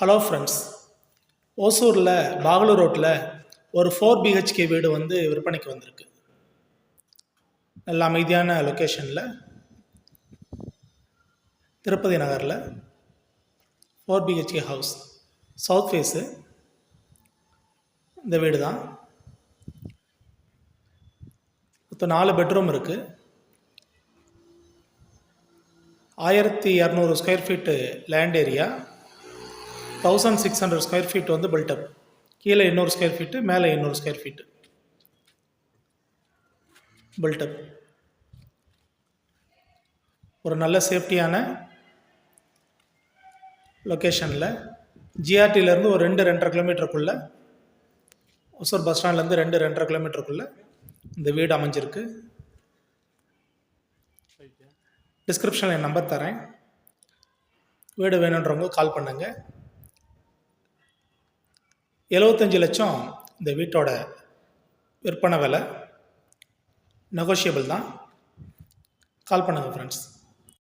Hello friends, ஓசூரில் பாகலூர் ரோட்டில் ஒரு 4 பிஹெச்கே வீடு வந்து விற்பனைக்கு வந்திருக்கு. நல்ல அமைதியான லொக்கேஷனில் திருப்பதி நகரில் 4 பிஹெச்கே ஹவுஸ், சவுத் ஃபேஸு இந்த வீடு தான். மொத்தம் 4 பெட்ரூம் இருக்குது. 1200 square feet land area, 1600 square feet வந்து பில்டப். கீழே 200 ஸ்கொயர் ஃபீட்டு, மேலே 200 ஸ்கொயர் ஃபீட்டு பில்டப். ஒரு நல்ல சேஃப்டியான லொக்கேஷனில் ஜிஆர்டியிலேருந்து ஒரு 2-2.5 கிலோமீட்டருக்குள்ளே, ஒசூர் பஸ் ஸ்டாண்ட்லேருந்து 2-2.5 கிலோமீட்டருக்குள்ளே இந்த வீடு அமைஞ்சிருக்கு. டிஸ்கிரிப்ஷனில் என் நம்பர் தரேன். வீடு வேணுன்றவங்க கால் பண்ணுங்க. 75 லட்சம் இந்த வீட்டோட விற்பனை விலை. நெகோஷியபிள் தான். கால் பண்ணுங்கள் ஃப்ரெண்ட்ஸ்.